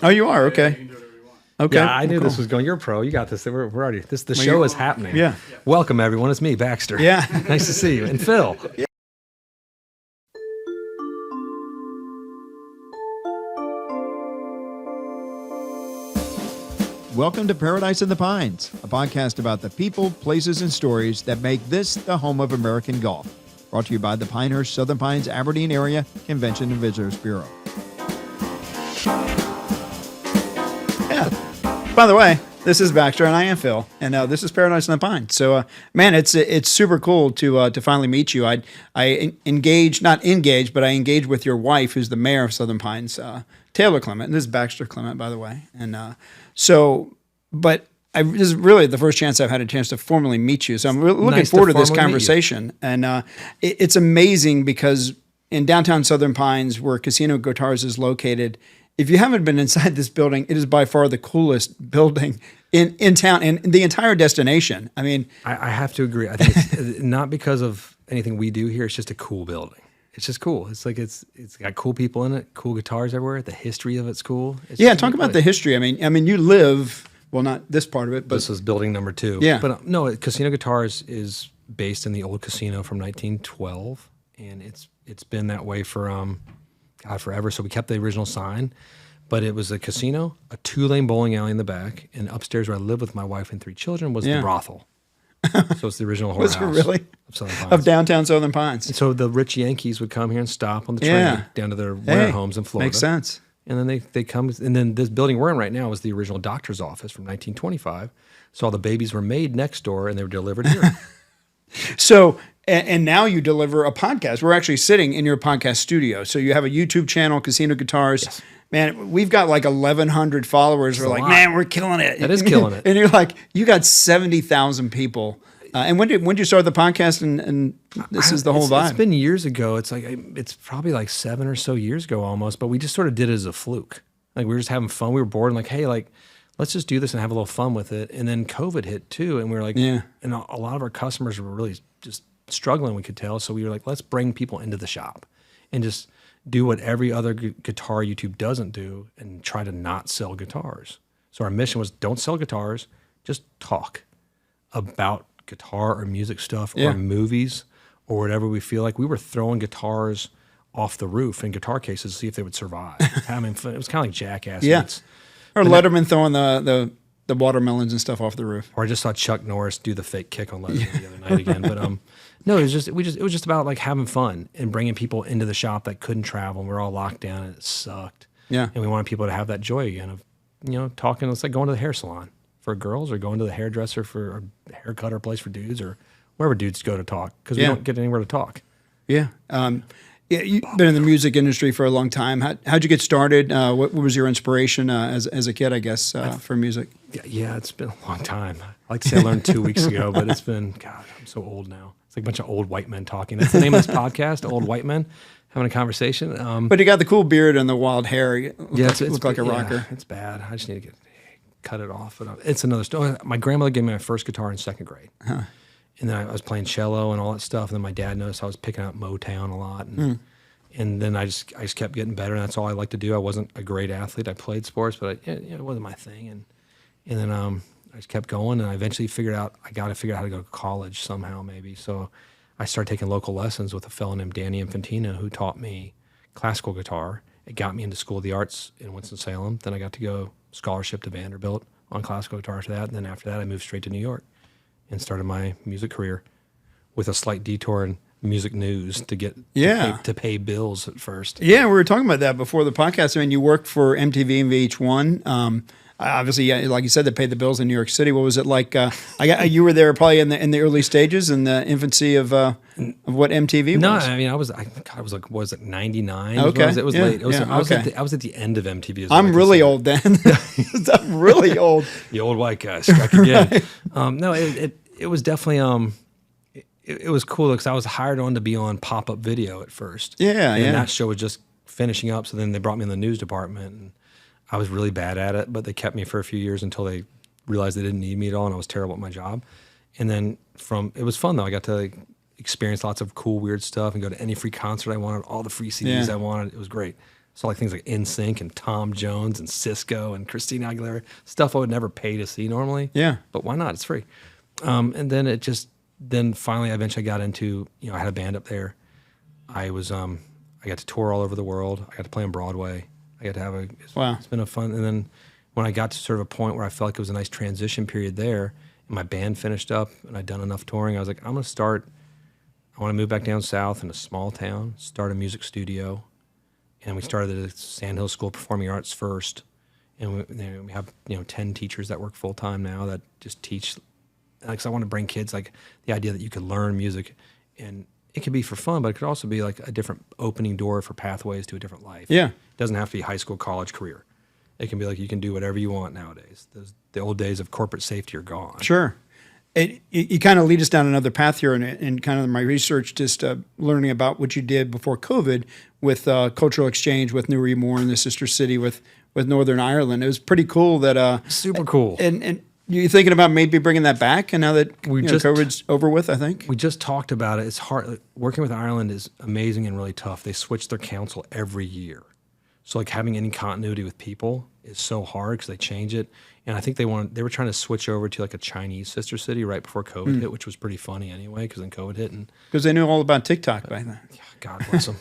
Oh, you are? Okay. You can do whatever you want. Okay. Yeah, I knew cool. this was going. You're a pro. You got this. We're already. The show is happening. Yeah. Welcome everyone. It's me, Baxter. Yeah. Nice to see you. And Phil. Welcome to Paradise in the Pines, a podcast about the people, places, and stories that make this the home of American golf. Brought to you by the Pinehurst, Southern Pines, Aberdeen Area Convention and Visitors Bureau. Yeah. By the way, this is Baxter and I am Phil, and this is Paradise in the Pines. So, man, it's super cool to finally meet you. I engaged with your wife, who's the mayor of Southern Pines, Taylor Clement. And this is Baxter Clement, by the way. And but this is really the first chance I've had a chance to formally meet you. So I'm looking Nice forward to this formally meet you. conversation. And it's amazing because in downtown Southern Pines, where Casino Guitars is located, if you haven't been inside this building, it is by far the coolest building in town and the entire destination. I mean, I have to agree. I think it's not because of anything we do here. It's just a cool building. It's just cool. It's like it's got cool people in it, cool guitars everywhere. The history of it's cool. It's yeah, just a talk neat about place. the history. I mean, you live, well, not this part of it, but This was building number 2. Yeah. But no, Casino Guitars is based in the old casino from 1912, and it's been that way for forever. So we kept the original sign, but it was a casino, a 2-lane bowling alley in the back, and upstairs where I lived with my wife and 3 children was Yeah. the brothel. So it's the original was whorehouse it really? of Southern Pines. Of downtown Southern Pines. And so the rich Yankees would come here and stop on the train Yeah. down to their winter homes in Florida. Makes sense. And then they come, and then this building we're in right now was the original doctor's office from 1925. So all the babies were made next door and they were delivered here. So, and now you deliver a podcast. We're actually sitting in your podcast studio. So you have a YouTube channel, Casino Guitars. Yes. Man, we've got like 1,100 followers. We're a like, lot. man, we're killing it. That is killing it. And you're like, you got 70,000 people. And when did you start the podcast? And this is the whole vibe. It's been years ago. It's probably like 7 or so years ago almost, but we just sort of did it as a fluke. Like we were just having fun. We were bored and like, hey, like, let's just do this and have a little fun with it. And then COVID hit too. And we were like, Yeah. And a lot of our customers were really just struggling, we could tell. So we were like, let's bring people into the shop and just do what every other guitar YouTube doesn't do and try to not sell guitars. So our mission was don't sell guitars, just talk about guitar or music stuff Yeah. or movies or whatever we feel like. We were throwing guitars off the roof in guitar cases to see if they would survive. Having fun. It was kind of like Jackass. Yeah. It's- Or Letterman throwing the watermelons and stuff off the roof. Or I just saw Chuck Norris do the fake kick on Letterman the other night again. But no, it was just about like having fun and bringing people into the shop that couldn't travel. And we were all locked down and it sucked. Yeah. And we wanted people to have that joy again of talking. It's like going to the hair salon for girls or going to the hairdresser for a haircutter place for dudes or wherever dudes go to talk because we Yeah. don't get anywhere to talk. Yeah. Yeah, you've been in the music industry for a long time. How'd you get started? What was your inspiration as a kid, I guess, for music? Yeah, it's been a long time. I like to say I learned 2 weeks ago, but it's been, God, I'm so old now. It's like a bunch of old white men talking. That's the name of this podcast, Old White Men having a conversation. But you got the cool beard and the wild hair. You look like a yeah, rocker. It's bad. I just need to cut it off. But it's another story. My grandmother gave me my first guitar in 2nd grade. Huh. And then I was playing cello and all that stuff. And then my dad noticed I was picking up Motown a lot. And then I just kept getting better. And that's all I liked to do. I wasn't a great athlete. I played sports, but it wasn't my thing. And then I just kept going. And I eventually figured out I got to figure out how to go to college somehow maybe. So I started taking local lessons with a fellow named Danny Infantino who taught me classical guitar. It got me into School of the Arts in Winston-Salem. Then I got to go scholarship to Vanderbilt on classical guitar after that. And then after that, I moved straight to New York and started my music career with a slight detour in music news to get to pay bills at first. Yeah, we were talking about that before the podcast. I mean, you worked for MTV and VH1. Obviously, like you said, they paid the bills in New York City. What was it like? You were there probably in the early stages in the infancy of what MTV was. No, I mean, I was like, was it 99? Okay. It was late. I was at the end of MTV. I'm really old then. I'm really old. The old white guy struck again. No, it was definitely it was cool because I was hired on to be on pop-up video at first. Yeah, and that show was just finishing up. So then they brought me in the news department, and I was really bad at it. But they kept me for a few years until they realized they didn't need me at all, and I was terrible at my job. And then it was fun though. I got to experience lots of cool, weird stuff, and go to any free concert I wanted, all the free CDs I wanted. It was great. So like things like NSYNC and Tom Jones and Cisco and Christina Aguilera, stuff I would never pay to see normally. Yeah. But why not? It's free. And then finally I eventually got into, I had a band up there. I got to tour all over the world. I got to play on Broadway. I got to have it's been a fun. And then when I got to sort of a point where I felt like it was a nice transition period there, and my band finished up and I'd done enough touring, I was like, I want to move back down south in a small town, start a music studio. And we started at the Sandhill School of Performing Arts first. And we have, 10 teachers that work full time now that just teach. Because I want to bring kids, like the idea that you could learn music, and it could be for fun, but it could also be like a different opening door for pathways to a different life. Yeah. It doesn't have to be high school, college, career. It can be like you can do whatever you want nowadays. The old days of corporate safety are gone. Sure. You kind of lead us down another path here, and kind of my research, just learning about what you did before COVID with cultural exchange with Newry Moore and the sister city with Northern Ireland. It was pretty cool that super cool. And you're thinking about maybe bringing that back, and now that COVID's over with, I think we just talked about it. It's hard. Working with Ireland is amazing and really tough. They switch their council every year, so like having any continuity with people is so hard because they change it. And I think they were trying to switch over to like a Chinese sister city right before COVID hit, which was pretty funny anyway, because then COVID hit. Because they knew all about TikTok back then. God bless them.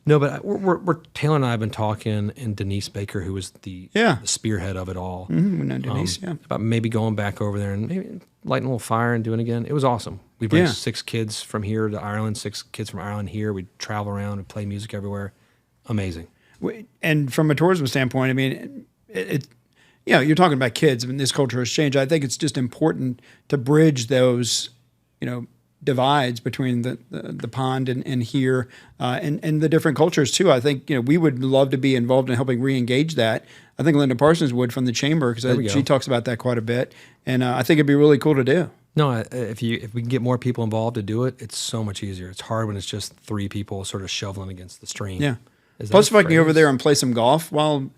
No, but Taylor and I have been talking, and Denise Baker, who was the spearhead of it all. Mm-hmm. We know Denise, about maybe going back over there and maybe lighting a little fire and doing it again. It was awesome. We bring 6 kids from here to Ireland, 6 kids from Ireland here. We travel around and play music everywhere. Amazing. And from a tourism standpoint, I mean, you're talking about kids. I mean, this culture has changed. I think it's just important to bridge those, divides between the pond and here, and the different cultures too. I think we would love to be involved in helping re-engage that. I think Linda Parsons would from the chamber, because she talks about that quite a bit, and I think it'd be really cool to do. No, if we can get more people involved to do it, it's so much easier. It's hard when it's just 3 people sort of shoveling against the stream. Yeah. Plus, if I can go over there and play some golf while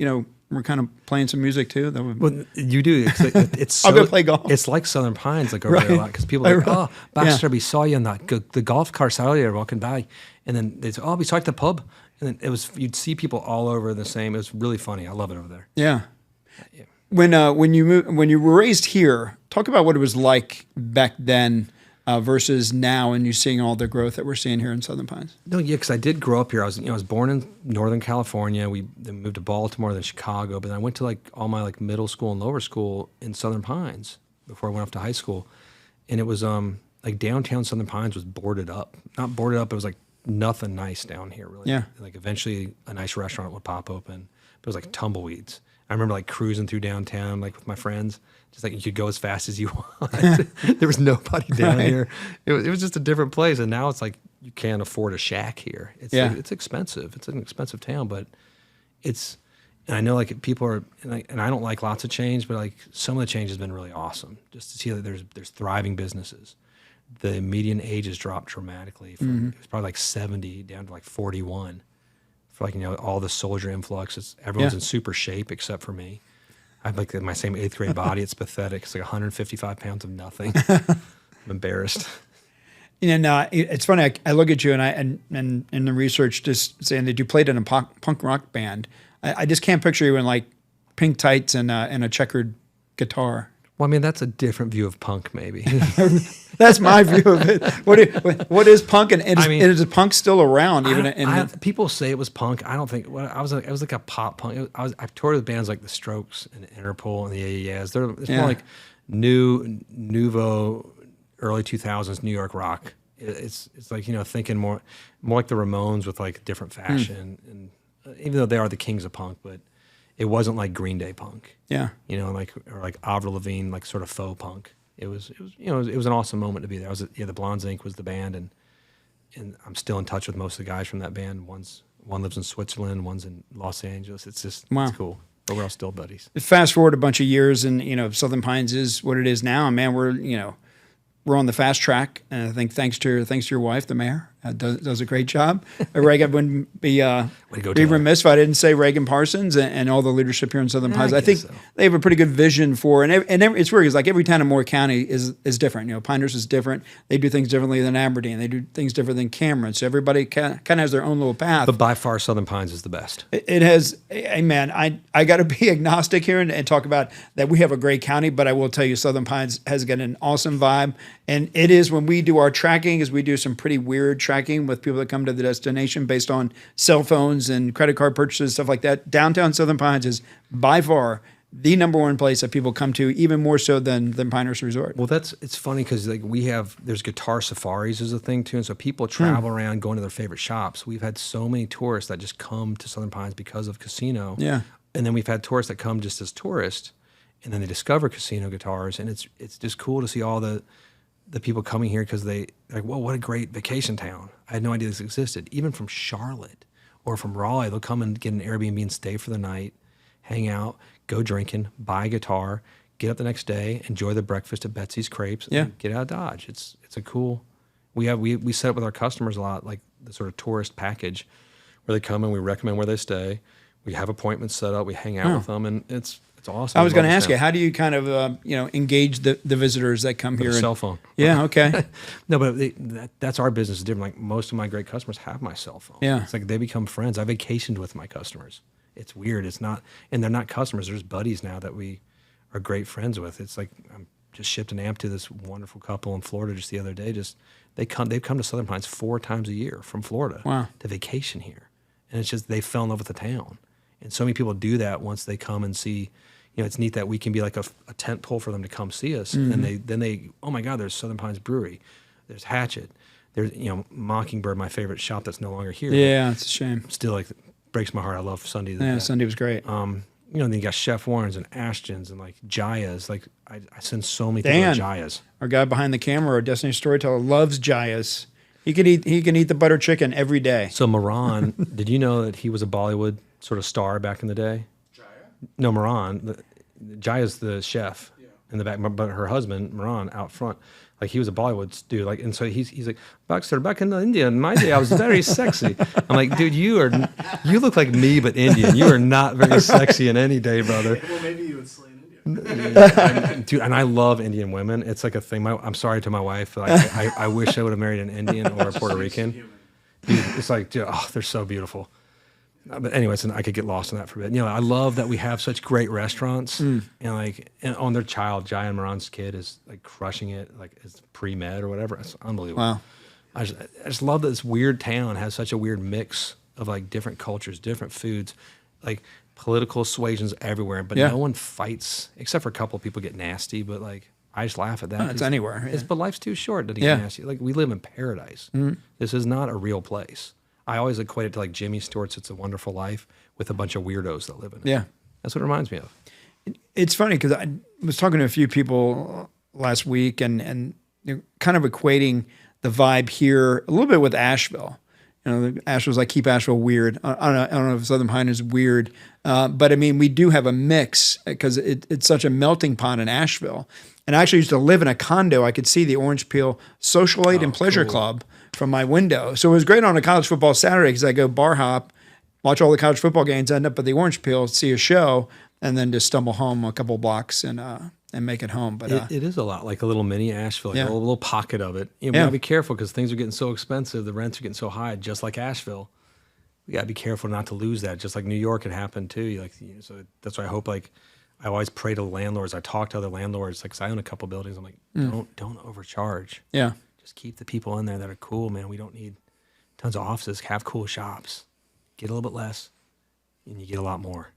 we're kind of playing some music too. That would. Well, you do. It's I'll go play golf. It's like Southern Pines, like over there a lot, because people are like, oh, Baxter, we saw you in the golf cart earlier walking by, and then they say, oh, we saw you at the pub, and then you'd see people all over the same. It was really funny. I love it over there. Yeah. When you were raised here, talk about what it was like back then. Versus now, and you're seeing all the growth that we're seeing here in Southern Pines. No, yeah, because I did grow up here. I was born in Northern California. We then moved to Baltimore, then Chicago. But then I went to all my middle school and lower school in Southern Pines before I went off to high school. And it was downtown Southern Pines was boarded up. Not boarded up. It was nothing nice down here, really. Yeah. Eventually, a nice restaurant would pop open. But it was tumbleweeds. I remember cruising through downtown with my friends. Just you could go as fast as you want. There was nobody down here. It was just a different place. And now it's you can't afford a shack here. It's expensive. It's an expensive town, but and I know people are, and I don't like lots of change, but some of the change has been really awesome. Just to see that there's thriving businesses. The median age has dropped dramatically. It was probably 70 down to 41. For all the soldier influx, everyone's in super shape except for me. I have my same 8th grade body. It's pathetic. It's 155 pounds of nothing. I'm embarrassed. And it's funny. I look at you and in the research just saying that you played in a punk rock band. I just can't picture you in pink tights and a checkered guitar. Well, I mean, that's a different view of punk, maybe. That's my view of it. What is punk, and is punk still around? People say it was punk. I don't think. Well, it was a pop punk. I've toured with bands like the Strokes and Interpol and the AES. It's more nouveau, early 2000s New York rock. It's thinking more like the Ramones with different fashion, and even though they are the kings of punk, but it wasn't like Green Day punk. Yeah. Or Avril Lavigne, sort of faux punk. It was an awesome moment to be there. The Blondes Inc. was the band, and I'm still in touch with most of the guys from that band. One lives in Switzerland, one's in Los Angeles. It's just It's cool. But we're all still buddies. Fast forward a bunch of years, and Southern Pines is what it is now. And man, we're on the fast track. And I think thanks to your wife, the mayor, does a great job. Reagan wouldn't be go, be remiss if I didn't say Reagan Parsons and all the leadership here in Southern Pines. I think so. they have a pretty good vision for, and it's weird. It's like every town in Moore County is different. You know, Pinehurst is different. They do things differently than Aberdeen. They do things different than Cameron. So everybody kind of has their own little path. But by far, Southern Pines is the best. It has, man, I got to be agnostic here and talk about that we have a great county, but I will tell you Southern Pines has got an awesome vibe. And it is, when we do our tracking, is we do some pretty weird tracking with people that come to the destination based on cell phones and credit card purchases, stuff like that. Downtown Southern Pines is by far the number one place that people come to, even more so than Pinehurst Resort. Well, it's funny because like there's guitar safaris is a thing too, and so people travel around going to their favorite shops. We've had so many tourists that just come to Southern Pines because of casino. Yeah, and then we've had tourists that come just as tourists, and then they discover casino guitars, and it's just cool to see all the people coming here because they like, whoa, what a great vacation town. I had no idea this existed. Even from Charlotte or from Raleigh, they'll come and get an Airbnb and stay for the night, hang out, go drinking, buy a guitar, get up the next day, enjoy the breakfast at Betsy's Crepes, and get out of Dodge. It's a cool. We set up with our customers a lot, like the sort of tourist package, where they come and we recommend where they stay. We have appointments set up. We hang out with them, and it's awesome. I was going to ask you, how do you kind of engage the visitors that come here? Cell phone. Yeah, okay. No, but that's our business is different. Like most of my great customers have my cell phone. Yeah, it's like they become friends. I vacationed with my customers. It's weird. It's not, and they're not customers. There's buddies now that we are great friends with. It's like I'm just shipped an amp to this wonderful couple in Florida just the other day. They've come to Southern Pines 4 times a year from Florida to vacation here, and it's just they fell in love with the town. And so many people do that once they come and see. You know, it's neat that we can be like a tent pole for them to come see us. And then they, oh my God, there's Southern Pines Brewery, there's Hatchet, there's Mockingbird, my favorite shop that's no longer here. Yeah, it's a shame. Still, like, breaks my heart. I love Sunday. Yeah, Sunday was great. Then you got Chef Warren's and Ashton's and like Jaya's. Like I send so many people to Jaya's. Our guy behind the camera, our Destination Storyteller, loves Jaya's. He can eat the butter chicken every day. So Moran, did you know that he was a Bollywood sort of star back in the day? No, Moran. Jaya's the chef in the back, but her husband, Moran, out front. Like he was a Bollywood dude. Like, and so he's like, Baxter, back in India, in my day, I was very sexy. I'm like, dude, you look like me, but Indian. You are not very sexy in any day, brother. Well, maybe you would slay an Indian. Dude, and I love Indian women. It's like a thing. I'm sorry to my wife. Like, I wish I would have married an Indian or a Puerto Rican. Dude, it's like, dude, oh, they're so beautiful. But anyways, and I could get lost in that for a bit. I love that we have such great restaurants, and on their child, Jai and Moran's kid is like crushing it, like it's pre-med or whatever. It's unbelievable. Wow. I just love that this weird town has such a weird mix of like different cultures, different foods, like political suasions everywhere, but no one fights except for a couple of people get nasty. But like I just laugh at that. It's anywhere. Yeah. But life's too short to get nasty. Like we live in paradise. This is not a real place. I always equate it to like Jimmy Stewart's It's a Wonderful Life with a bunch of weirdos that live in it. Yeah. That's what it reminds me of. It's funny because I was talking to a few people last week and they're kind of equating the vibe here a little bit with Asheville. Asheville's like keep Asheville weird. I don't know if Southern Pine is weird, but I mean, we do have a mix because it's such a melting pot in Asheville. And I actually used to live in a condo. I could see the Orange Peel Social Aid and Pleasure Club from my window. So it was great on a college football Saturday because I go bar hop, watch all the college football games, end up at the Orange Peel, see a show, and then just stumble home a couple blocks and make it home. But it is a lot like a little mini Asheville, like a little pocket of it. We gotta be careful because things are getting so expensive, the rents are getting so high, just like Asheville. We gotta be careful not to lose that. Just like New York, it happened too. So that's why I hope I always pray to landlords. I talk to other landlords, like 'cause I own a couple buildings. I'm like, don't overcharge. Yeah. Just keep the people in there that are cool, man. We don't need tons of offices. Have cool shops. Get a little bit less, and you get a lot more.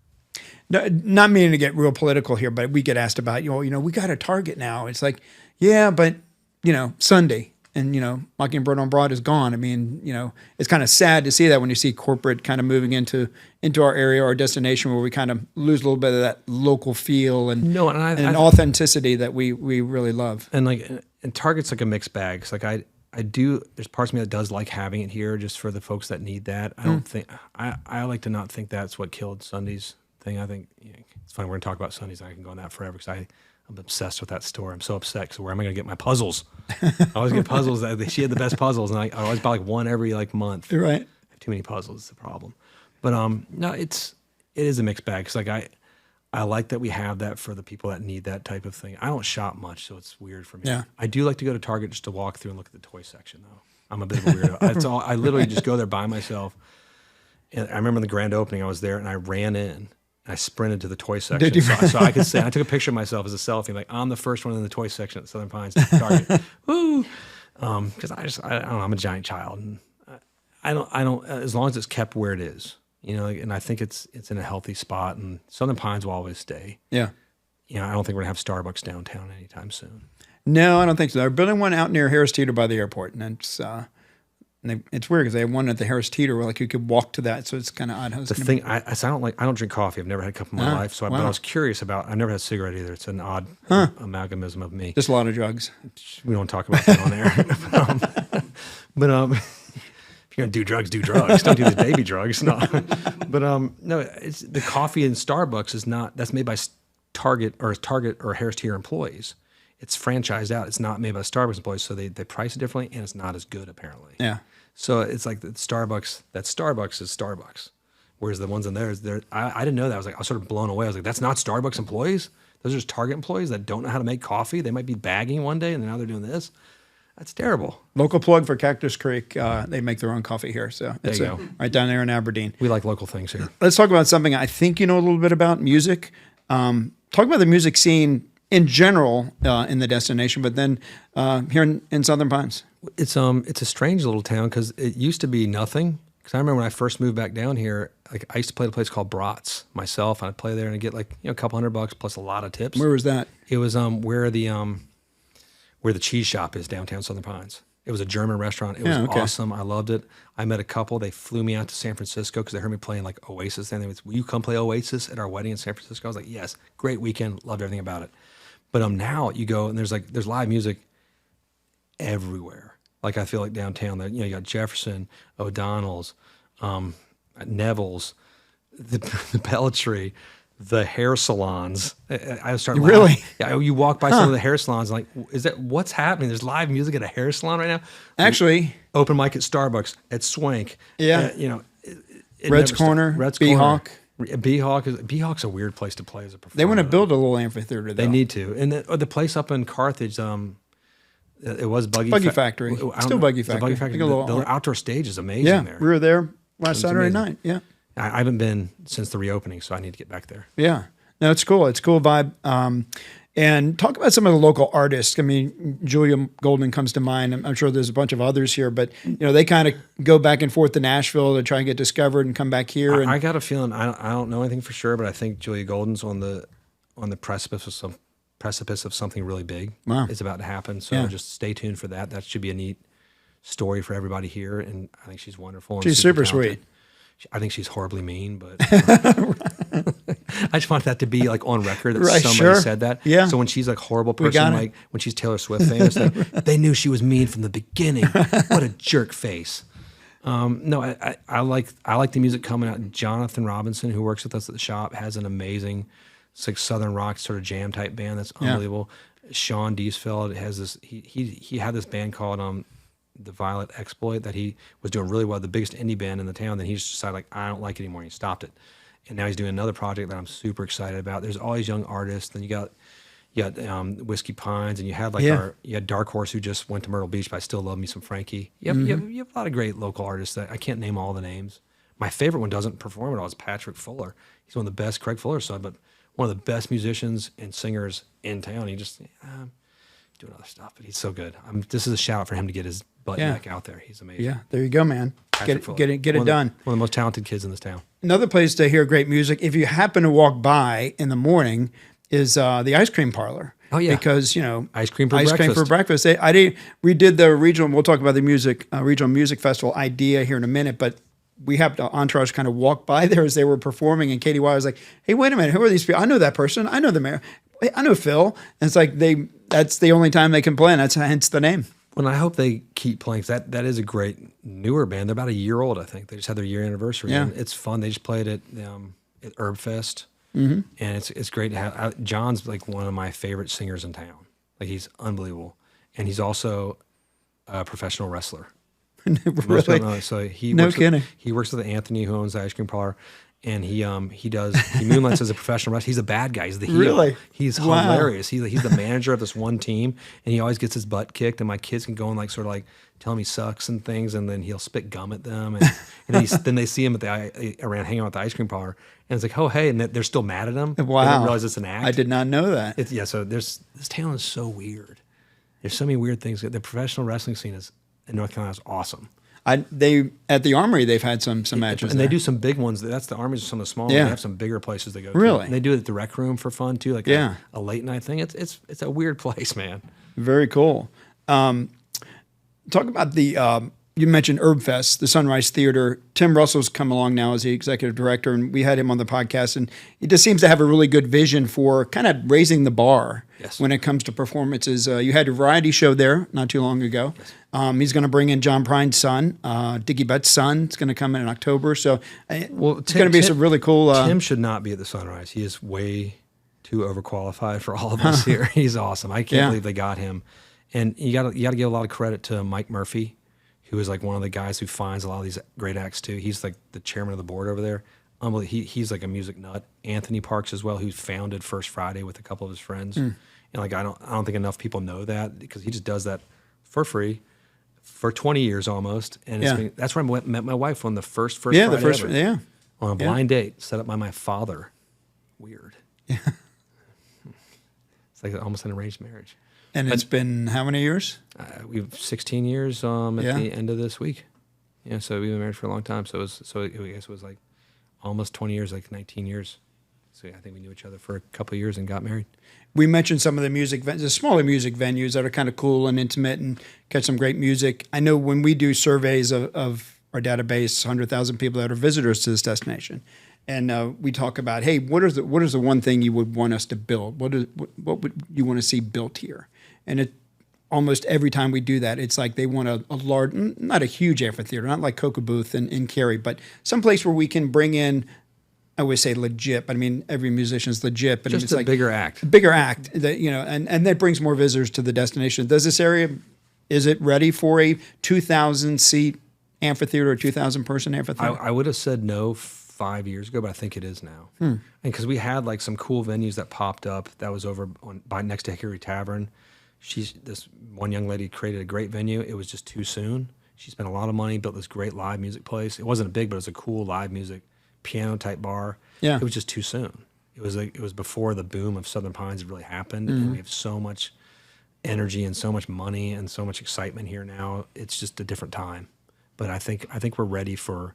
No, not meaning to get real political here, but we get asked about, we got a Target now. It's like, yeah, but, Sunday and, Mockingbird on Broad is gone. I mean, it's kind of sad to see that when you see corporate kind of moving into our area or destination where we kind of lose a little bit of that local feel and authenticity that we really love. And Target's like a mixed bag. It's like I do, there's parts of me that does like having it here just for the folks that need that. I don't think, I like to not think that's what killed Sunday's thing. I think it's funny. We're gonna talk about Sundays. I can go on that forever because I'm obsessed with that store. I'm so upset. So where am I gonna get my puzzles? I always get puzzles. She had the best puzzles, and I always buy like one every like month. Right. I have too many puzzles. Is the problem. But no, it is a mixed bag. Cause like I like that we have that for the people that need that type of thing. I don't shop much, so it's weird for me. Yeah. I do like to go to Target just to walk through and look at the toy section, though. I'm a bit of a weirdo. I literally just go there by myself. And I remember the grand opening, I was there, and I ran in. And I sprinted to the toy section. Did you? So I could say, I took a picture of myself as a selfie. Like, I'm the first one in the toy section at Southern Pines Target. Woo! Because I don't know, I'm a giant child. And I don't, as long as it's kept where it is. And I think it's in a healthy spot, and Southern Pines will always stay. Yeah. I don't think we're gonna have Starbucks downtown anytime soon. No, I don't think so. They're building one out near Harris Teeter by the airport, and it's weird because they have one at the Harris Teeter where like you could walk to that, so it's kind of odd. How it's The gonna thing, I don't drink coffee. I've never had a cup in my life, but wow. I was curious about. I've never had a cigarette either. It's an odd amalgamism of me. just a lot of drugs. We don't talk about that on air. but if you're gonna do drugs, do drugs. Don't do the baby drugs. No, but no. It's the coffee in Starbucks is not. That's made by Target or Harris Teeter employees. It's franchised out. It's not made by Starbucks employees, so they price it differently, and it's not as good apparently. Yeah. So it's like the Starbucks. That Starbucks is Starbucks, whereas the ones in there, I didn't know that. I was sort of blown away. I was like, that's not Starbucks employees. Those are just Target employees that don't know how to make coffee. They might be bagging one day, and now they're doing this. That's terrible. Local plug for Cactus Creek. They make their own coffee here, so it's you go. right down there in Aberdeen. We like local things here. Let's talk about something I think you know a little bit about, music. Talk about the music scene in general in the destination, but then here in Southern Pines. It's a strange little town because it used to be nothing. Because I remember when I first moved back down here, like I used to play at a place called Bratz myself, and I'd play there and I'd get like a couple $100 plus a lot of tips. Where was that? It was where the cheese shop is downtown Southern Pines. It was a German restaurant. It was awesome. I loved it. I met a couple. They flew me out to San Francisco because they heard me playing like Oasis. And they was, will you come play Oasis at our wedding in San Francisco? I was like, yes. Great weekend. Loved everything about it. But now you go and there's live music everywhere. Like I feel like downtown, you got Jefferson, O'Donnell's, Neville's, the Pelletry, the hair salons. I was starting Really? laughing. Yeah, you walk by some of the hair salons, like, what's happening? There's live music at a hair salon right now. Actually, Open mic at Starbucks, at Swank. Yeah. It Red's never Corner, Red's B-Hawk. Corner. B-Hawk's a weird place to play as a performer. They want to build a little amphitheater, though. They need to. And the place up in Carthage, it was Buggy Factory. I don't Still know. Buggy It's a Factory. Buggy Factory. Like a little The outdoor stage is amazing Yeah, there. we were there last Saturday amazing. night. Yeah. I haven't been since the reopening, so I need to get back there. Yeah. No, it's cool. It's a cool vibe. And talk about some of the local artists. I mean, Julia Golden comes to mind. I'm sure there's a bunch of others here, but they kind of go back and forth to Nashville to try and get discovered and come back here. I got a feeling I don't know anything for sure, but I think Julia Golden's on the precipice of something really big. Wow. Is about to happen. So just stay tuned for that. That should be a neat story for everybody here, and I think she's wonderful. And She's super talented. sweet. I think she's horribly mean, but I just want that to be like on record that Right, somebody sure. said that. Yeah. So when she's like horrible We got person, it. like when she's Taylor Swift famous, they knew she was mean from the beginning. What a jerk face. No, I like the music coming out. Jonathan Robinson, who works with us at the shop, has an amazing, it's like Southern rock sort of jam type band that's unbelievable. Sean Diesfeld has this. He had this band called the Violet Exploit that he was doing really well, the biggest indie band in the town. Then he just decided like I don't like it anymore. He stopped it, and now he's doing another project that I'm super excited about. There's all these young artists. Then you got Whiskey Pines, and you had you had Dark Horse who just went to Myrtle Beach, but I still love me some Frankie. You have a lot of great local artists that I can't name all the names. My favorite one doesn't perform at all. It's Patrick Fuller. He's one of the best, Craig Fuller's son, but one of the best musicians and singers in town. He just doing other stuff, but he's so good. This is a shout out for him to get his butt back out there. He's amazing. Yeah, there you go, man. Patrick Get Fuller. it done. One of the most talented kids in this town. Another place to hear great music, if you happen to walk by in the morning, is the ice cream parlor. Oh, yeah. Because Ice cream for cream for breakfast. We did the regional. We'll talk about the regional music festival idea here in a minute, but we have to entourage kind of walk by there as they were performing, and Katie Y was like, "Hey, wait a minute, who are these people? I know that person. I know the mayor. I know Phil." And it's like that's the only time they can play, and that's hence the name. Well, I hope they keep playing. 'Cause that is a great newer band. They're about a year old, I think. They just had their year anniversary. Yeah. And it's fun. They just played at Herb Fest and it's great to have. John's like one of my favorite singers in town. Like he's unbelievable, and he's also a professional wrestler. Most people Really? know it. So he No works kidding. He works with Anthony, who owns the ice cream parlor, and he moonlights as a professional wrestler. He's a bad guy. He's the heel. Really? He's Wow. hilarious. He's the manager of this one team, and he always gets his butt kicked. And my kids can go and like sort of like tell him he sucks and things, and then he'll spit gum at them, and then they see him around hanging out at the ice cream parlor, and it's like, oh hey, and they're still mad at him. Wow. They don't realize it's an act. I did not know that. So this town is so weird. There's so many weird things. The professional wrestling scene in North Carolina is awesome. They at the Armory they've had some matches, and there. they do some big ones. That's the Army's some of the small ones. Yeah. They have some bigger places they go to. Really? And they do it at the rec room for fun too, like Yeah. a late night thing. It's a weird place, man. Very cool. Talk about the you mentioned Herb Fest, the Sunrise Theater. Tim Russell's come along now as the executive director, and we had him on the podcast, and he just seems to have a really good vision for kind of raising the bar Yes. when it comes to performances. You had a variety show there not too long ago. He's going to bring in John Prine's son, Dickie Butt's son. It's going to come in October, so it's going to be some really cool. Tim should not be at the Sunrise. He is way too overqualified for all of us here. He's awesome. I can't Yeah. believe they got him. And you got to give a lot of credit to Mike Murphy, who is like one of the guys who finds a lot of these great acts too. He's like the chairman of the board over there. He's like a music nut. Anthony Parks as well, who founded First Friday with a couple of his friends. And like I don't think enough people know that, because he just does that for free for 20 years almost. And Yeah. that's where I met my wife on the first yeah, Friday the first ever, on a blind date set up by my father. Weird. Yeah. It's like almost an arranged marriage. And it's been how many years? We've 16 years at Yeah. the end of this week. Yeah, so we've been married for a long time. I guess it was like almost 20 years, like 19 years. So I think we knew each other for a couple of years and got married. We mentioned some of the smaller music venues that are kind of cool and intimate and catch some great music. I know when we do surveys of our database, 100,000 people that are visitors to this destination, and we talk about, hey, what is the one thing you would want us to build? What would you want to see built here? And it almost every time we do that, it's like they want a large, not a huge amphitheater, not like Cocoa Booth in Cary, but someplace where we can bring in, I always say legit, but I mean, every musician's legit, but Just it's a like bigger act. a bigger act that, and that brings more visitors to the destination. Does this area, is it ready for a 2,000 seat amphitheater or 2,000 person amphitheater? I would have said no 5 years ago, but I think it is now. And because we had like some cool venues that popped up that was over by next to Hickory Tavern. This one young lady created a great venue. It was just too soon. She spent a lot of money, built this great live music place. It wasn't big, but it was a cool live music piano type bar. Yeah. It was just too soon. It was before the boom of Southern Pines really happened, and we have so much energy and so much money and so much excitement here now. It's just a different time. But I think we're ready for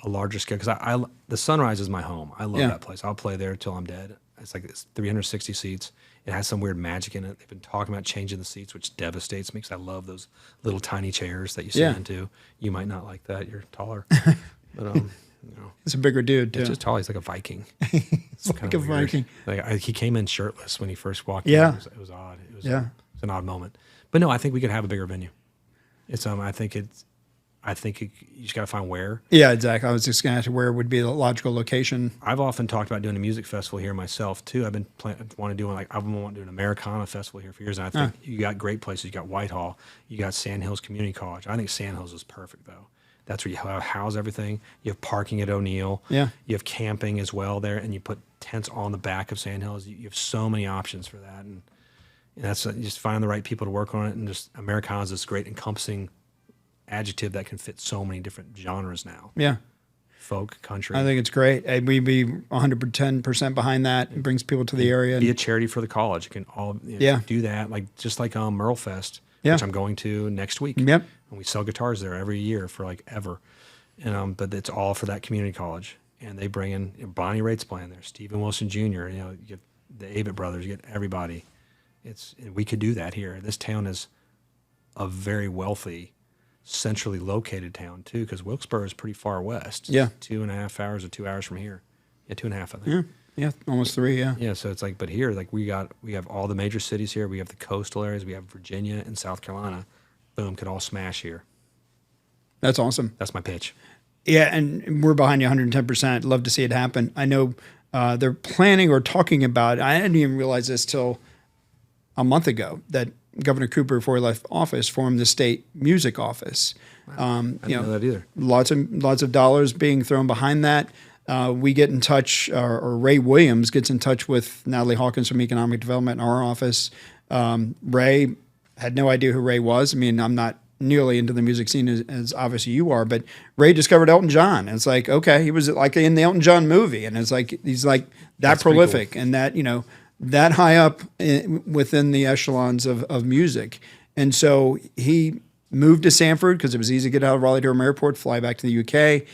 a larger scale, because the Sunrise is my home. I love that place. I'll play there till I'm dead. It's 360 seats. It has some weird magic in it. They've been talking about changing the seats, which devastates me, because I love those little tiny chairs that you sit into. You might not like that. You're taller. But It's a bigger dude, too. it's just tall. He's like a Viking. It's like kinda a weird. Viking. Like he came in shirtless when he first walked Yeah. in. It was odd. It was an odd moment. But no, I think we could have a bigger venue. I think you just got to find where. Yeah, exactly. I was just going to ask where would be the logical location. I've often talked about doing a music festival here myself too. I've been want to do an Americana festival here for years, and I think you got great places. You got Whitehall, you got Sand Hills Community College. I think Sand Hills is perfect though. That's where you house everything. You have parking at O'Neill. Yeah. You have camping as well there, and you put tents on the back of Sand Hills. You have so many options for that, and that's just finding the right people to work on it. And just Americana is this great encompassing adjective that can fit so many different genres now. Yeah. Folk, country. I think it's great. And we'd be 110% behind that. It brings people to the area. Be a charity for the college. You can all do that, just like Merle Fest, which I'm going to next week. Yep. And we sell guitars there every year for like ever. And but it's all for that community college. And they bring in Bonnie Raitt's playing there, Stephen Wilson Jr., you get the Avett brothers, you get everybody. We could do that here. This town is a very wealthy, centrally located town too, because Wilkesboro is pretty far west. Yeah. 2.5 hours or 2 hours from here. Yeah, 2.5, I think. Yeah, almost 3, yeah. Yeah, so it's like, but here, like we have all the major cities here. We have the coastal areas. We have Virginia and South Carolina. Boom, could all smash here. That's awesome. That's my pitch. Yeah, and we're behind you 110%. Love to see it happen. I know they're planning or talking about. I didn't even realize this till a month ago that Governor Cooper, before he left office, formed the state music office. I didn't know that either. Lots of dollars being thrown behind that. We get in touch, or Ray Williams gets in touch with Natalie Hawkins from Economic Development in our office. Ray had no idea who Ray was. I mean, I'm not nearly into the music scene as obviously you are, but Ray discovered Elton John. And it's like, okay, he was like in the Elton John movie, and it's like he's like that That's prolific cool. and that that high up within the echelons of music. And so he moved to Sanford because it was easy to get out of Raleigh-Durham Airport, fly back to the UK.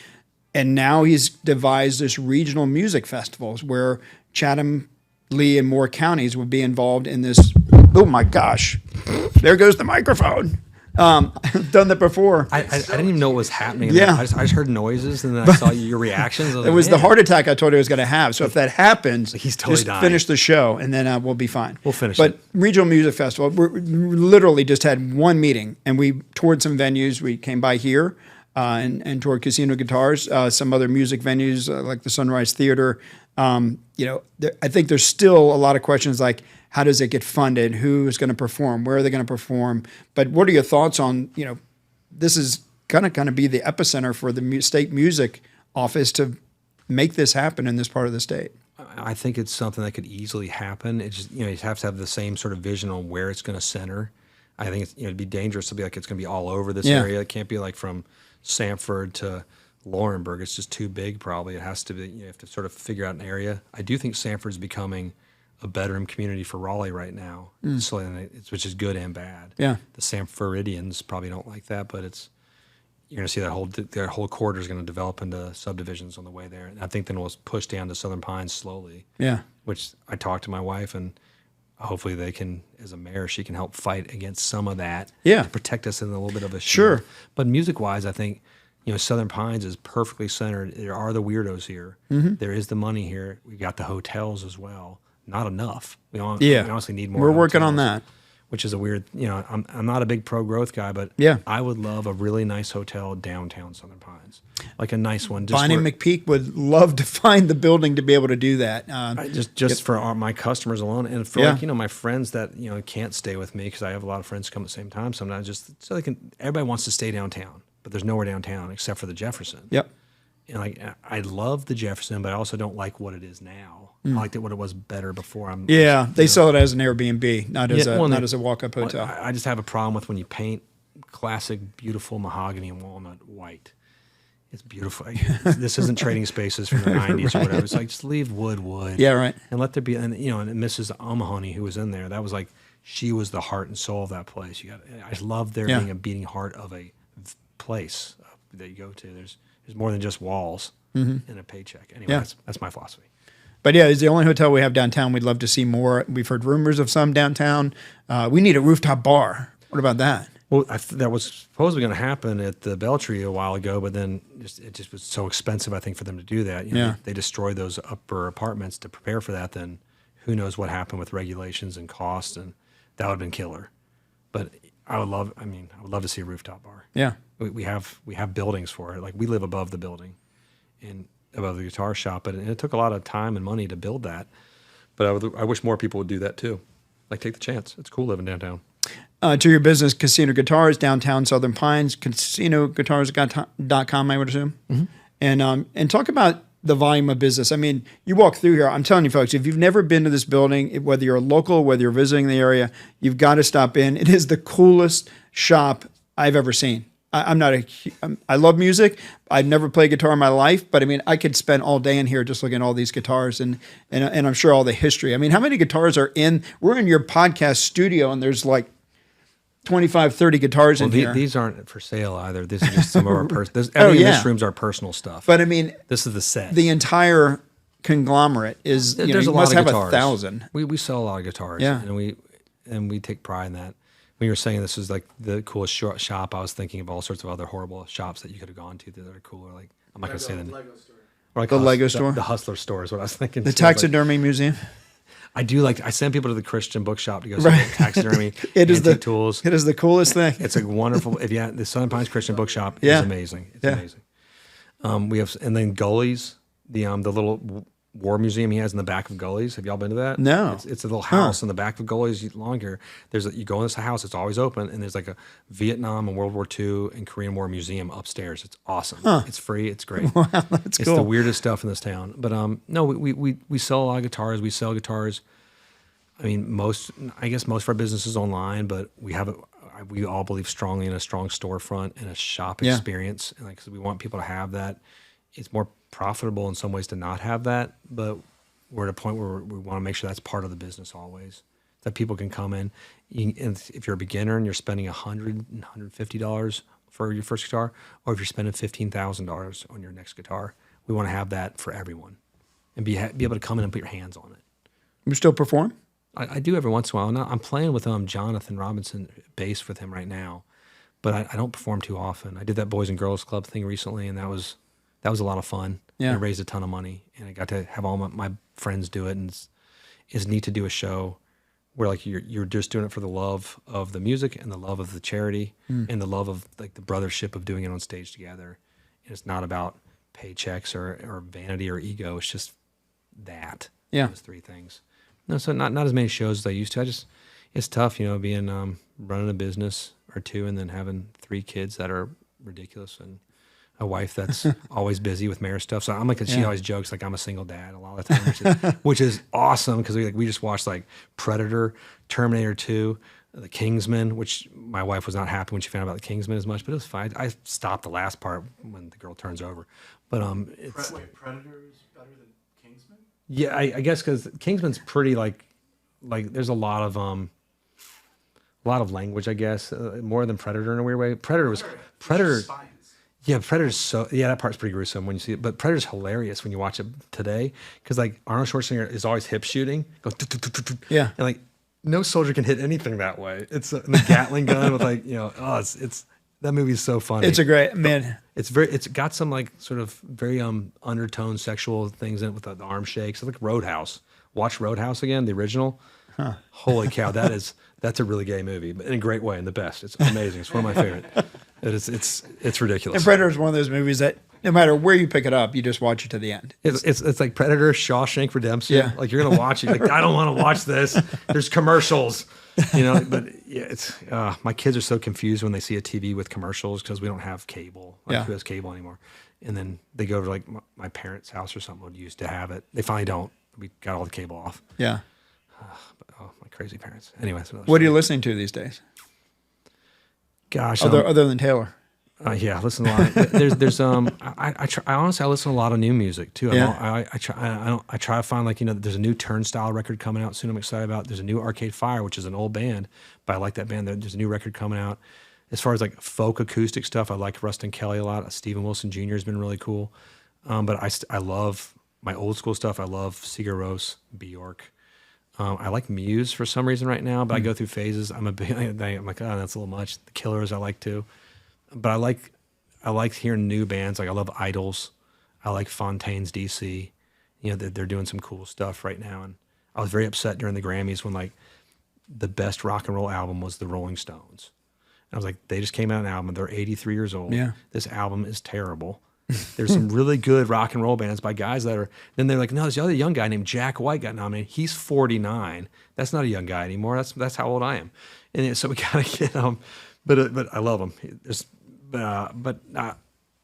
And now he's devised this regional music festivals where Chatham, Lee, and Moore counties would be involved in this. Oh my gosh, there goes the microphone. I've done that before. I didn't even know what was happening. Yeah. I just heard noises, and then I saw your reactions. It was the heart attack I told you I was going to have. So if that happens, He's totally just dying. finish the show, and then we'll be fine. We'll finish But it. Regional Music Festival, we literally just had one meeting, and we toured some venues. We came by here and toured Casino Guitars, some other music venues like the Sunrise Theater. I think there's still a lot of questions like, how does it get funded? Who's going to perform? Where are they going to perform? But what are your thoughts on, this is going to kind of be the epicenter for the state music office to make this happen in this part of the state? I think it's something that could easily happen. It just, you have to have the same sort of vision on where it's going to center. I think it's, it'd be dangerous to be like it's going to be all over this area. It can't be like from Sanford to Laurinburg. It's just too big. Probably it has to be. You have to sort of figure out an area. I do think Sanford's becoming a bedroom community for Raleigh right now, which is good and bad. Yeah. The Sanforidians probably don't like that, but you're going to see their whole corridor is going to develop into subdivisions on the way there. And I think then we'll push down to Southern Pines slowly. Yeah. Which I talked to my wife, and hopefully they can, as a mayor, she can help fight against some of that. Yeah. To protect us in a little bit of a Sure. shield. But music-wise, I think, Southern Pines is perfectly centered. There are the weirdos here. Mm-hmm. There is the money here. We got the hotels as well. Not enough. We honestly need more. We're working on hotels, that. which is a weird. I'm not a big pro-growth guy, but Yeah. I would love a really nice hotel downtown Southern Pines, like a nice one. Just Bonnie McPeak would love to find the building to be able to do that. just for my customers alone, and for Yeah. my friends that can't stay with me because I have a lot of friends come at the same time. Sometimes just so they can. Everybody wants to stay downtown, but there's nowhere downtown except for the Jefferson. Yep. And I love the Jefferson, but I also don't like what it is now. I liked it what it was better before. Yeah, they sell it as an Airbnb, not as Yeah, as a walk-up hotel. I just have a problem with when you paint classic, beautiful mahogany and walnut white. It's beautiful. This isn't Trading Spaces from the 90s or whatever. It's like, just leave wood. Yeah, right. And let there be, and Mrs. O'Mahony, who was in there, that was like, she was the heart and soul of that place. I love there being a beating heart of a place that you go to. There's more than just walls and a paycheck. Anyway, Yeah. that's my philosophy. But yeah, it's the only hotel we have downtown. We'd love to see more. We've heard rumors of some downtown. We need a rooftop bar. What about that? Well, that was supposedly going to happen at the Beltree a while ago, but then it just was so expensive, I think, for them to do that. They destroyed those upper apartments to prepare for that. Then who knows what happened with regulations and cost, and that would have been killer. But I would love to see a rooftop bar. Yeah. We have buildings for it. Like, we live above the building and above the guitar shop, but it took a lot of time and money to build that. But I wish more people would do that too. Like, take the chance. It's cool living downtown. To your business, Casino Guitars, downtown Southern Pines, casinoguitars.com, I would assume. Mm-hmm. And talk about the volume of business. I mean, you walk through here, I'm telling you folks, if you've never been to this building, whether you're a local, whether you're visiting the area, you've got to stop in. It is the coolest shop I've ever seen. I love music. I've never played guitar in my life, but I mean, I could spend all day in here just looking at all these guitars and I'm sure all the history. I mean, how many guitars are we're in your podcast studio and there's like 25, 30 guitars in here. These aren't for sale either. This is just some of our everything in this room's our personal stuff. But I mean, this is the set. The entire conglomerate is, There's you a lot must of have guitars. 1,000. We sell a lot of guitars. Yeah. And we take pride in that. When you were saying this is like the coolest shop, I was thinking of all sorts of other horrible shops that you could have gone to that are cooler. Like, I'm not going to say them. Lego store. Or like The Lego store? The Hustler store is what I was thinking. The So, like, taxidermy museum. I send people to the Christian bookshop to go see taxidermy, It is antique tools. It is the coolest thing. It's a wonderful. The Southern Pines Christian Bookshop Yeah. is amazing. It's Yeah. amazing. We have, and then Gullies, the little war museum he has in the back of Gullies. Have y'all been to that? No. It's a little house in the back of Gullies longer. You go in this house, it's always open, and there's like a Vietnam and World War II and Korean War museum upstairs. It's awesome. It's free. It's great. Wow, that's It's cool. the weirdest stuff in this town. But no, we sell a lot of guitars. We sell guitars. I mean, I guess most of our business is online, but we all believe strongly in a strong storefront and a shop Yeah. experience. And 'cause we want people to have that. It's more profitable in some ways to not have that, but we're at a point where we want to make sure that's part of the business always, that people can come in. And if you're a beginner and you're spending $100 and $150 for your first guitar, or if you're spending $15,000 on your next guitar, we want to have that for everyone and be able to come in and put your hands on it. You still perform? I do every once in a while. I'm playing with Jonathan Robinson bass with him right now, but I don't perform too often. I did that Boys and Girls Club thing recently, and that was a lot of fun. Yeah. It raised a ton of money, and I got to have all my friends do it, and it's neat to do a show where like you're just doing it for the love of the music and the love of the charity and the love of like the brothership of doing it on stage together. And it's not about paychecks or vanity or ego. It's just that. Yeah. Those three things. No, so not as many shows as I used to. It's tough, being running a business or two and then having 3 kids that are ridiculous and a wife that's always busy with marriage stuff. So I'm like, she always jokes like I'm a single dad a lot of the time, which is awesome because we just watched like Predator, Terminator 2, The Kingsman, which my wife was not happy when she found out about The Kingsman as much, but it was fine. I stopped the last part when the girl turns over. But it's Predator is better than Kingsman? yeah, I guess because Kingsman's pretty like there's a lot of language, I guess, more than Predator in a weird way. Predator. Spines. Yeah, Predator's that part's pretty gruesome when you see it. But Predator's hilarious when you watch it today because like Arnold Schwarzenegger is always hip shooting, goes Yeah. and like no soldier can hit anything that way. It's the Gatling gun with like it's that movie's so funny. It's a great man. It's got some like sort of very undertone sexual things in it with the arm shakes. It's like Roadhouse. Watch Roadhouse again, the original. Holy cow, that's a really gay movie, but in a great way, in the best. It's amazing. It's one of my favorite. It's ridiculous. And Predator is one of those movies that no matter where you pick it up, you just watch it to the end. It's like Predator, Shawshank Redemption. Yeah. Like you're gonna watch it. Like I don't want to watch this. There's commercials, But yeah, it's my kids are so confused when they see a TV with commercials because we don't have cable. Like who has cable anymore? And then they go over to like my parents' house or something. Would used to have it. They finally don't. We got all the cable off. Yeah. My crazy parents. Anyway, What are you listening to these days? Gosh, Other than Taylor. yeah, I listen a lot. There's I honestly listen to a lot of new music too. Yeah. I try to find there's a new Turnstile record coming out soon. I'm excited about. There's a new Arcade Fire, which is an old band, but I like that band. There's a new record coming out. As far as like folk acoustic stuff, I like Rustin Kelly a lot. Stephen Wilson Jr. has been really cool. But I love my old school stuff. I love Sigur Rós, Bjork. I like Muse for some reason right now, but I go through phases. I'm like, oh, that's a little much. The Killers I like too. But I like hearing new bands. Like I love Idols. I like Fontaine's DC. They're doing some cool stuff right now. And I was very upset during the Grammys when like the best rock and roll album was the Rolling Stones. And I was like, they just came out an album. They're 83 years old. Yeah. This album is terrible. There's some really good rock and roll bands by guys that are. Then they're like, no, this other young guy named Jack White got nominated. He's 49. That's not a young guy anymore. That's how old I am. And so we gotta get But I love him.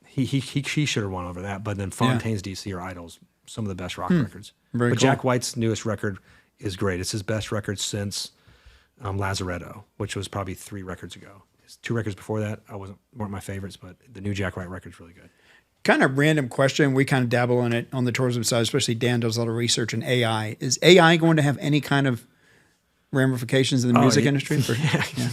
He should have won over that. But then Fontaine's DC or Idols, some of the best rock records. Very but cool. Jack White's newest record is great. It's his best record since Lazaretto, which was probably 3 records ago. His 2 records before that weren't my favorites, but the new Jack White record's really good. Kind of random question. We kind of dabble in it on the tourism side, especially Dan does a lot of research in AI. Is AI going to have any kind of ramifications in the music industry? Yeah.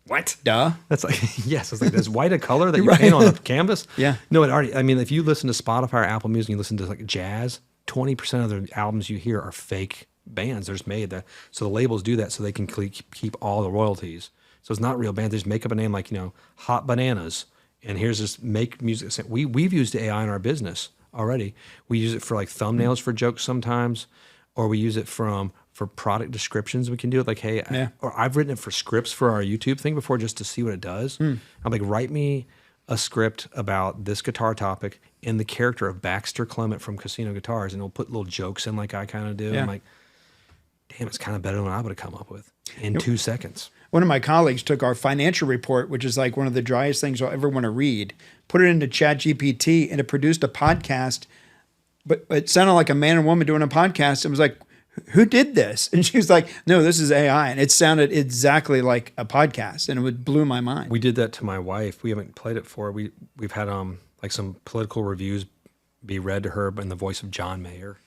What? Duh. That's like, yes. It's like, is white a color that you paint on a canvas? Yeah. No, if you listen to Spotify or Apple Music, you listen to like jazz, 20% of the albums you hear are fake bands. They're just made that. So the labels do that so they can keep all the royalties. So it's not real bands. They just make up a name like, Hot Bananas. And here's this make music. We've used AI in our business already. We use it for like thumbnails for jokes sometimes, or we use it for product descriptions. We can do it like, hey, or I've written it for scripts for our YouTube thing before just to see what it does. I'm like, write me a script about this guitar topic and the character of Baxter Clement from Casino Guitars, and he'll put little jokes in like I kind of do. Yeah. I'm like, damn, it's kind of better than I would have come up with in 2 seconds. One of my colleagues took our financial report, which is like one of the driest things I'll ever want to read, put it into ChatGPT, and it produced a podcast. But it sounded like a man and woman doing a podcast. It was like, who did this? And she was like, no, this is AI. And it sounded exactly like a podcast, and it blew my mind. We did that to my wife. We haven't played it for her. We've had like some political reviews be read to her in the voice of John Mayer.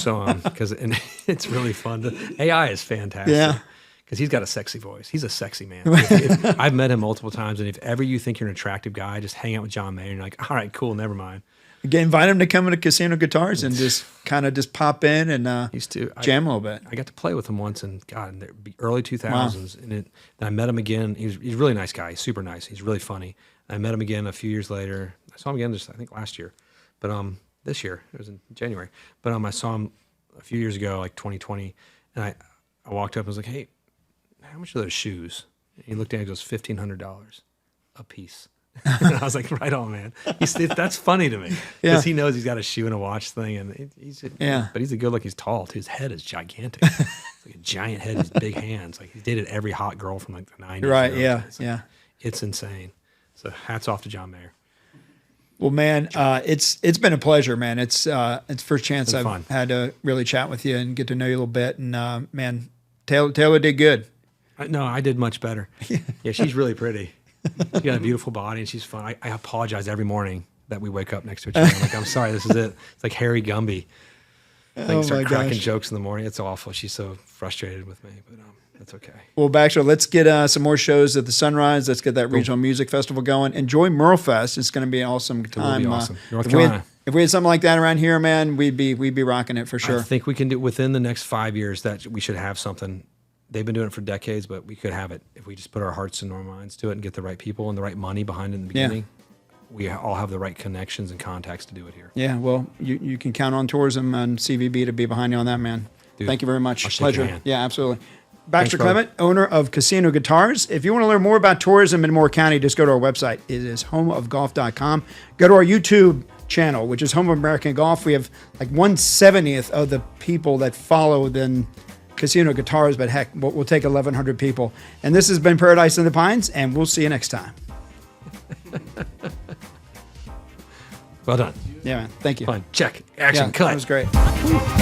So because it's really fun. AI is fantastic. Yeah. Because he's got a sexy voice. He's a sexy man. I've met him multiple times, and if ever you think you're an attractive guy, just hang out with John Mayer, and you're like, all right, cool, never mind. Again, invite him to come into Casino Guitars and just kind of just pop in and jam a little bit. I got to play with him once, and God, in the early 2000s, and I met him again. He's a really nice guy. He's super nice. He's really funny. I met him again a few years later. I saw him again just I think last year, but this year it was in January. But I saw him a few years ago, like 2020, and I walked up and was like, hey, how much are those shoes? And he looked at me and goes, $1,500 a piece. And I was like, right on, man. That's funny to me because he knows he's got a shoe and a watch thing, and but he's a good look. He's tall too. His head is gigantic. It's like a giant head. His big hands. Like he's dated every hot girl from like the 90s. Right? You know? Yeah. It's insane. So hats off to John Mayer. Well, man, it's been a pleasure, man. It's first chance I've fun. had to really chat with you and get to know you a little bit. And man, Taylor did good. No, I did much better. Yeah, she's really pretty. She's got a beautiful body, and she's fun. I apologize every morning that we wake up next to each other. I'm like, I'm sorry, this is it. It's like Harry Gumby. Things start cracking jokes in the morning. It's awful. She's so frustrated with me, but that's okay. Well, Baxter, let's get some more shows at the Sunrise. Let's get that regional music festival going. Enjoy Merlefest. It's going to be an awesome time. It will be awesome. North Carolina. If we had something like that around here, man, we'd be rocking it for sure. I think we can do within the next 5 years that we should have something. They've been doing it for decades, but we could have it if we just put our hearts and our minds to it and get the right people and the right money behind it in the beginning. We all have the right connections and contacts to do it here. Yeah, well, you can count on tourism and CVB to be behind you on that, man. Dude, thank you very much. I'll shake Pleasure. your hand. Yeah, absolutely. Baxter Thanks, Clement, owner of Casino Guitars. If you want to learn more about tourism in Moore County, just go to our website. It is homeofgolf.com. Go to our YouTube channel, which is Home of American Golf. We have like 1/70th of the people that follow than Casino Guitars, but heck, we'll take 1,100 people. And this has been Paradise in the Pines, and we'll see you next time. Well done. Yeah, man. Thank you. Fun. Check. Action. Yeah, Cut. that was great.